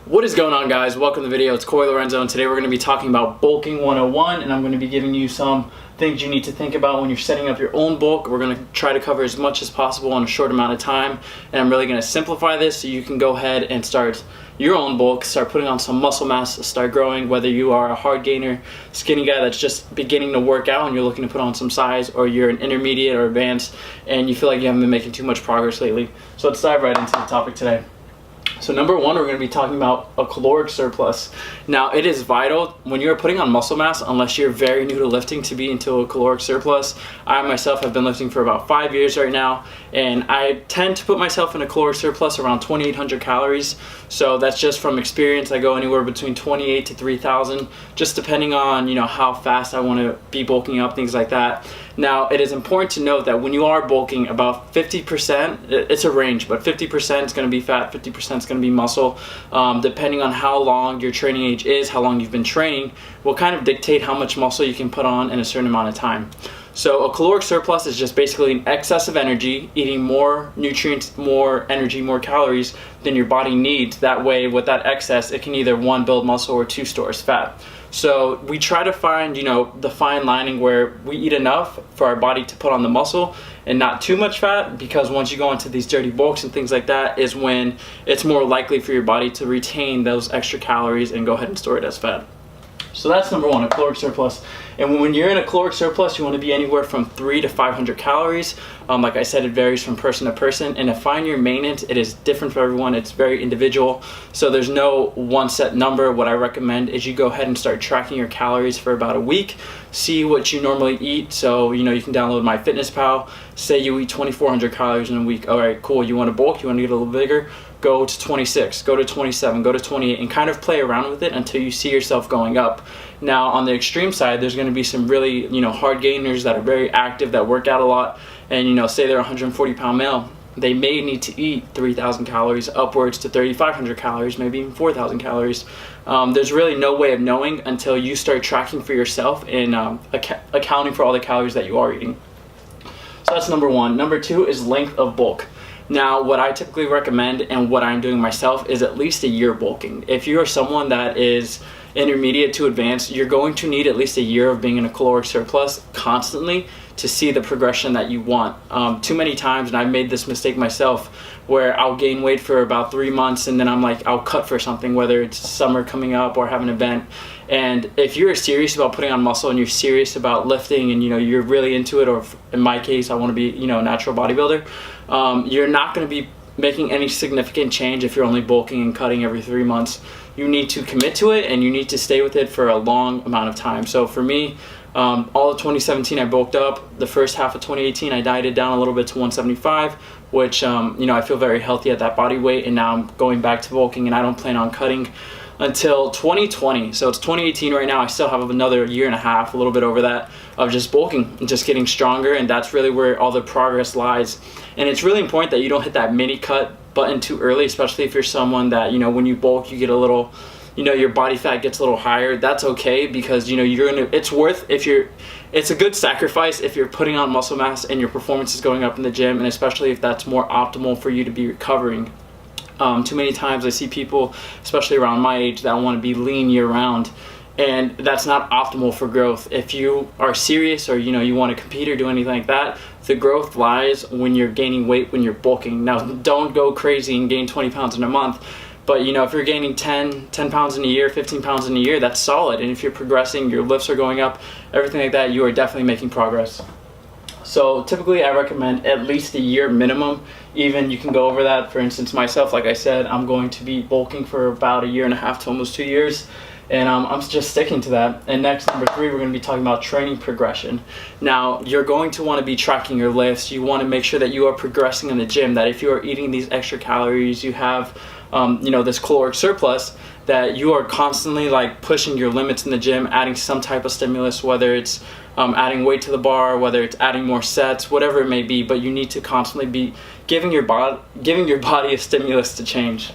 What is going on, guys? Welcome to the video. It's Corey Lorenzo, and today we're going to be talking about bulking 101, and I'm going to be giving you some things you need to think about when you're setting up your own bulk. We're going to try to cover as much as possible in a short amount of time, and I'm really going to simplify this so you can go ahead and start your own bulk, start putting on some muscle mass, start growing, whether you are a hard gainer, skinny guy that's just beginning to work out and you're looking to put on some size, or you're an intermediate or advanced and you feel like you haven't been making too much progress lately. So let's dive right into the topic today. So number one, we're going to be talking about a caloric surplus. Now, it is vital when you're putting on muscle mass, unless you're very new to lifting, to be into a caloric surplus. I myself have been lifting for about 5 years right now, and I tend to put myself in a caloric surplus around 2,800 calories. So that's just from experience. I go anywhere between 28 to 3,000, just depending on, how fast I want to be bulking up, things like that. Now, it is important to note that when you are bulking, about 50%, it's a range, but 50% is going to be fat, 50% is going to be muscle. Depending on how long your training age is, how long you've been training, will kind of dictate how much muscle you can put on in a certain amount of time. So a caloric surplus is just basically an excess of energy, eating more nutrients, more energy, more calories than your body needs. That way, with that excess, it can either one, build muscle, or two, stores fat. So we try to find, the fine lining where we eat enough for our body to put on the muscle and not too much fat, because once you go into these dirty bulks and things like that is when it's more likely for your body to retain those extra calories and go ahead and store it as fat. So that's number one, a caloric surplus. And when you're in a caloric surplus, you want to be anywhere from 300 to 500 calories. Like I said, it varies from person to person. And to find your maintenance, it is different for everyone. It's very individual. So there's no one set number. What I recommend is you go ahead and start tracking your calories for about a week. See what you normally eat. So, you can download MyFitnessPal. Say you eat 2,400 calories in a week. All right, cool. You want to bulk? You want to get a little bigger? Go to 26, go to 27, go to 28, and kind of play around with it until you see yourself going up. Now, on the extreme side, there's going to be some really, hard gainers that are very active, that work out a lot, and, say they're a 140-pound male. They may need to eat 3,000 calories upwards to 3,500 calories, maybe even 4,000 calories. There's really no way of knowing until you start tracking for yourself and accounting for all the calories that you are eating. So that's number one. Number two is length of bulk. Now, what I typically recommend and what I'm doing myself is at least a year bulking. If you are someone that is intermediate to advanced, you're going to need at least a year of being in a caloric surplus constantly to see the progression that you want. Too many times, and I've made this mistake myself, where I'll gain weight for about 3 months and then I'll cut for something, whether it's summer coming up or have an event. And if you're serious about putting on muscle and you're serious about lifting and you're really into it, or in my case, I want to be a natural bodybuilder, you're not going to be making any significant change if you're only bulking and cutting every 3 months. You need to commit to it and you need to stay with it for a long amount of time. So for me, all of 2017 I bulked up. The first half of 2018 I dieted down a little bit to 175, which I feel very healthy at that body weight, and now I'm going back to bulking and I don't plan on cutting until 2020. So it's 2018 right now. I still have another year and a half, a little bit over that, of just bulking and just getting stronger, and that's really where all the progress lies. And it's really important that you don't hit that mini cut button too early, especially if you're someone that, when you bulk, you get a little, your body fat gets a little higher. That's okay, because it's a good sacrifice if you're putting on muscle mass and your performance is going up in the gym, and especially if that's more optimal for you to be recovering. Too many times I see people, especially around my age, that want to be lean year round, and that's not optimal for growth. If you are serious, or you want to compete or do anything like that, the growth lies when you're gaining weight, when you're bulking. Now, don't go crazy and gain 20 pounds in a month, but if you're gaining 10 pounds in a year, 15 pounds in a year, that's solid. And if you're progressing, your lifts are going up, everything like that, you are definitely making progress. So typically I recommend at least a year minimum. Even you can go over that. For instance, myself, like I said, I'm going to be bulking for about a year and a half to almost 2 years. And I'm just sticking to that. And next, number three, we're going to be talking about training progression. Now, you're going to want to be tracking your lifts. You want to make sure that you are progressing in the gym, that if you are eating these extra calories, you have this caloric surplus, that you are constantly pushing your limits in the gym, adding some type of stimulus, whether it's adding weight to the bar, whether it's adding more sets, whatever it may be. But you need to constantly be giving your body a stimulus to change.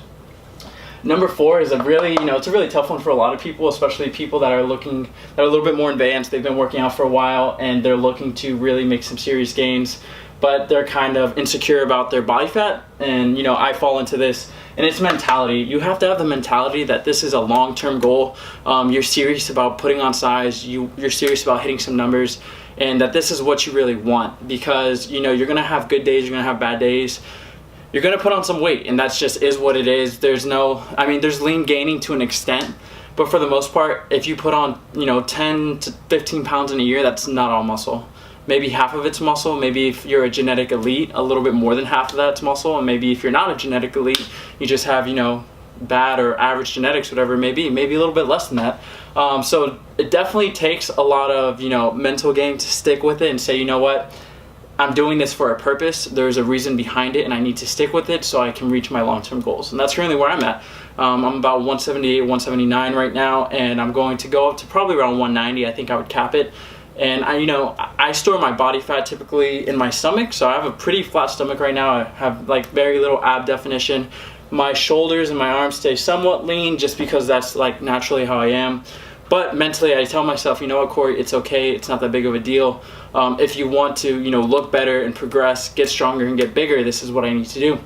Number four is it's a really tough one for a lot of people, especially people that are a little bit more advanced. They've been working out for a while and they're looking to really make some serious gains, but they're kind of insecure about their body fat. And I fall into this and it's mentality. You have to have the mentality that this is a long-term goal. You're serious about putting on size, you're serious about hitting some numbers, and that this is what you really want, because you know you're gonna have good days, you're gonna have bad days, you're gonna put on some weight, and that's just is what it is. There's no, I mean, there's lean gaining to an extent, but for the most part, if you put on, you know, 10 to 15 pounds in a year, that's not all muscle. Maybe half of it's muscle. Maybe if you're a genetic elite, a little bit more than half of that's muscle. And maybe if you're not a genetic elite, you just have, you know, bad or average genetics, whatever it may be, maybe a little bit less than that. So it definitely takes a lot of, you know, mental game to stick with it and say, you know what, I'm doing this for a purpose. There's a reason behind it, and I need to stick with it so I can reach my long-term goals. And that's currently where I'm at. I'm about 178, 179 right now, and I'm going to go up to probably around 190. I think I would cap it. And I store my body fat typically in my stomach, so I have a pretty flat stomach right now. I have like very little ab definition. My shoulders and my arms stay somewhat lean just because that's like naturally how I am. But mentally, I tell myself, you know what, Corey, it's okay. It's not that big of a deal. If you want to, you know, look better and progress, get stronger and get bigger, this is what I need to do.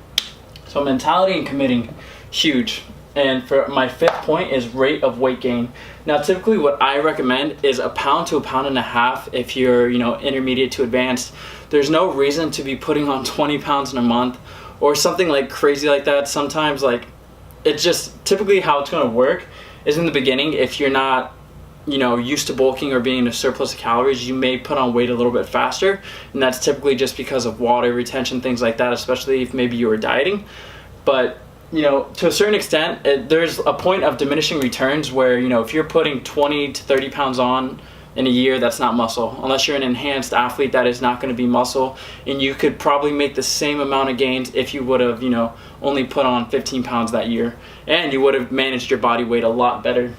So mentality and committing, huge. And for my fifth point is rate of weight gain. Now, typically what I recommend is a pound to a pound and a half if you're, you know, intermediate to advanced. There's no reason to be putting on 20 pounds in a month or something like crazy like that. Sometimes, like, it's just typically how it's going to work is in the beginning. If you're not, you know, used to bulking or being in a surplus of calories, you may put on weight a little bit faster, and that's typically just because of water retention, things like that, especially if maybe you were dieting. But you know, to a certain extent, there's a point of diminishing returns where, you know, if you're putting 20 to 30 pounds on in a year, that's not muscle. Unless you're an enhanced athlete, that is not going to be muscle. And you could probably make the same amount of gains if you would have, you know, only put on 15 pounds that year. And you would have managed your body weight a lot better.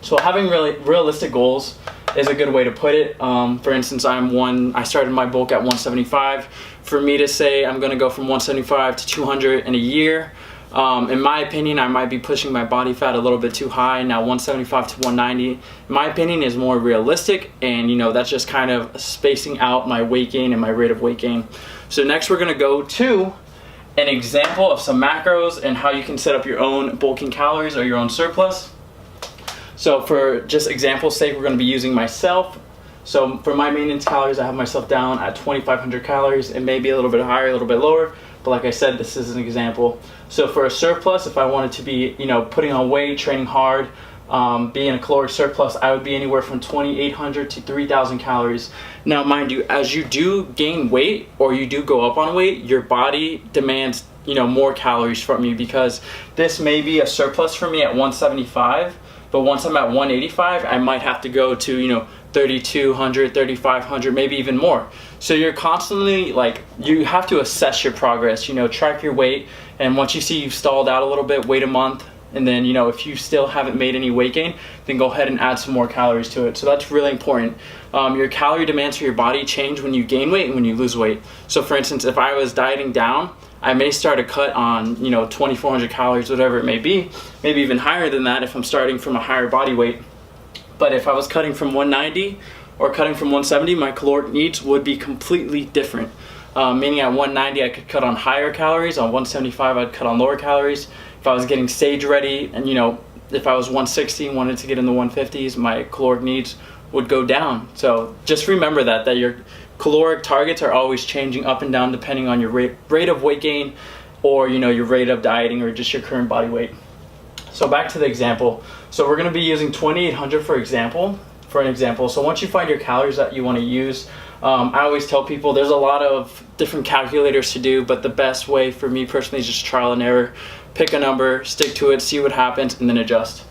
So having really realistic goals is a good way to put it. For instance, I started my bulk at 175. For me to say I'm going to go from 175 to 200 in a year, in my opinion, I might be pushing my body fat a little bit too high. Now 175 to 190, in my opinion, is more realistic, and you know, that's just kind of spacing out my weight gain and my rate of weight gain. So next we're going to go to an example of some macros and how you can set up your own bulking calories or your own surplus. So for just example's sake, we're going to be using myself. So for my maintenance calories, I have myself down at 2,500 calories. It may be a little bit higher, a little bit lower, but like I said, this is an example. So for a surplus, if I wanted to be, you know, putting on weight, training hard, being a caloric surplus, I would be anywhere from 2,800 to 3,000 calories. Now, mind you, as you do gain weight or you do go up on weight, your body demands, you know, more calories from you, because this may be a surplus for me at 175, but once I'm at 185, I might have to go to, you know, 3,200, 3,500, maybe even more. So you're constantly, like, you have to assess your progress, you know, track your weight, and once you see you've stalled out a little bit, wait a month, and then, you know, if you still haven't made any weight gain, then go ahead and add some more calories to it. So that's really important. Your calorie demands for your body change when you gain weight and when you lose weight. So for instance, if I was dieting down, I may start a cut on, you know, 2,400 calories, whatever it may be, maybe even higher than that if I'm starting from a higher body weight. But if I was cutting from 190 or cutting from 170, my caloric needs would be completely different. Meaning at 190, I could cut on higher calories. On 175, I'd cut on lower calories. If I was getting stage ready, and, you know, if I was 160 and wanted to get in the 150s, my caloric needs would go down. So just remember that your caloric targets are always changing up and down depending on your rate of weight gain, or, you know, your rate of dieting, or just your current body weight. So back to the example. So we're going to be using 2,800 for an example. So once you find your calories that you want to use, I always tell people there's a lot of different calculators to do, but the best way for me personally is just trial and error. Pick a number, stick to it, see what happens, and then adjust.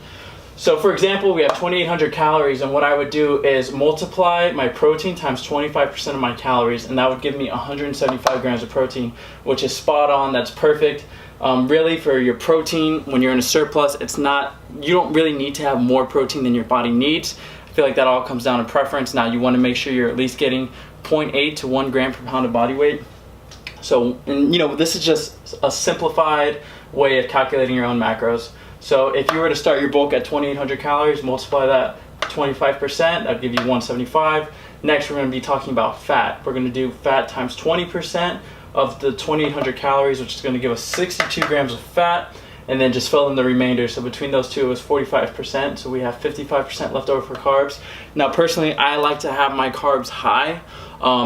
So for example, we have 2,800 calories, and what I would do is multiply my protein times 25% of my calories, and that would give me 175 grams of protein, which is spot on. That's perfect. Really, for your protein, when you're in a surplus, you don't really need to have more protein than your body needs. I feel like that all comes down to preference. Now, you want to make sure you're at least getting 0.8 to 1 gram per pound of body weight. So, and, you know, this is just a simplified way of calculating your own macros. So if you were to start your bulk at 2,800 calories, multiply that 25%, that'd give you 175. Next, we're going to be talking about fat. We're going to do fat times 20% of the 2,800 calories, which is going to give us 62 grams of fat. and then just fill in the remainder. So between those two, it was 45%. So we have 55% left over for carbs. Now, personally, I like to have my carbs high.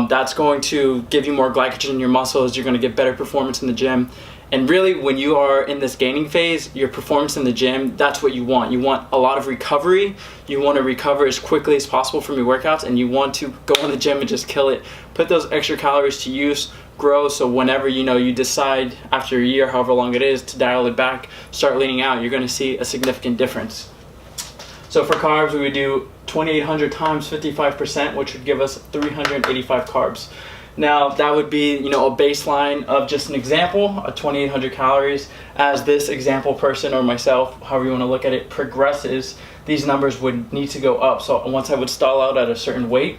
That's going to give you more glycogen in your muscles. You're going to get better performance in the gym. And really, when you are in this gaining phase, your performance in the gym, that's what you want. You want a lot of recovery. You want to recover as quickly as possible from your workouts, and you want to go in the gym and just kill it. Put those extra calories to use, grow, so whenever you decide after a year, however long it is, to dial it back, start leaning out, you're going to see a significant difference. So for carbs, we would do 2,800 times 55%, which would give us 385 carbs. Now, that would be, a baseline of just an example, of 2,800 calories. As this example person or myself, however you want to look at it, progresses, these numbers would need to go up. So once I would stall out at a certain weight,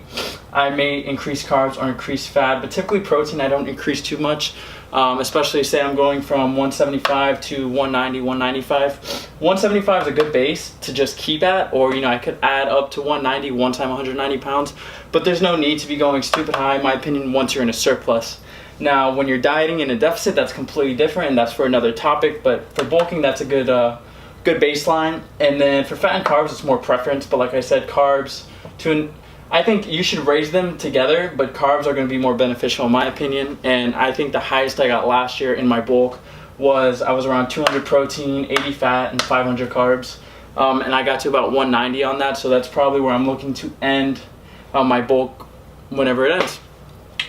I may increase carbs or increase fat, but typically protein I don't increase too much, especially say I'm going from 175 to 190, 195. 175 is a good base to just keep at, or I could add up to 190 one time 190 pounds, but there's no need to be going stupid high, in my opinion, once you're in a surplus. Now, when you're dieting in a deficit, that's completely different, and that's for another topic, but for bulking, that's a good baseline. And then for fat and carbs, it's more preference, but like I said, carbs, I think you should raise them together, but carbs are going to be more beneficial in my opinion. And I think the highest I got last year in my bulk was I was around 200 protein, 80 fat, and 500 carbs. And I got to about 190 on that, so that's probably where I'm looking to end my bulk whenever it ends.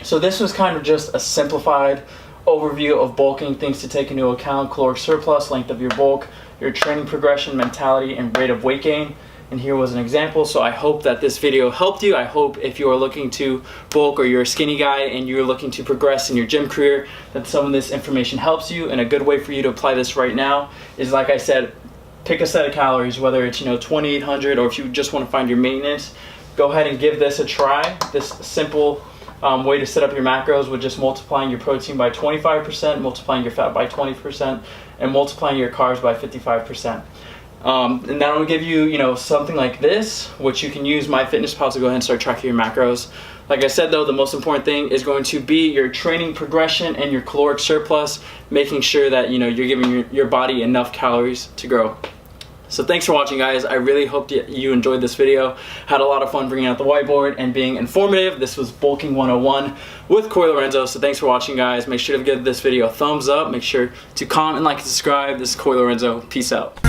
So this was kind of just a simplified overview of bulking, things to take into account: caloric surplus, length of your bulk, your training progression, mentality, and rate of weight gain. And here was an example. So I hope that this video helped you. I hope if you are looking to bulk, or you're a skinny guy and you're looking to progress in your gym career, that some of this information helps you. And a good way for you to apply this right now is, like I said, pick a set of calories, whether it's 2,800, or if you just want to find your maintenance, go ahead and give this a try. This simple way to set up your macros with just multiplying your protein by 25%, multiplying your fat by 20%, and multiplying your carbs by 55%. And that will give you, something like this, which you can use MyFitnessPal to go ahead and start tracking your macros. Like I said, though, the most important thing is going to be your training progression and your caloric surplus, making sure that, you're giving your body enough calories to grow. So thanks for watching, guys. I really hope you enjoyed this video. Had a lot of fun bringing out the whiteboard and being informative. This was Bulking 101 with Corey Lorenzo. So thanks for watching, guys. Make sure to give this video a thumbs up. Make sure to comment, like, and subscribe. This is Corey Lorenzo. Peace out.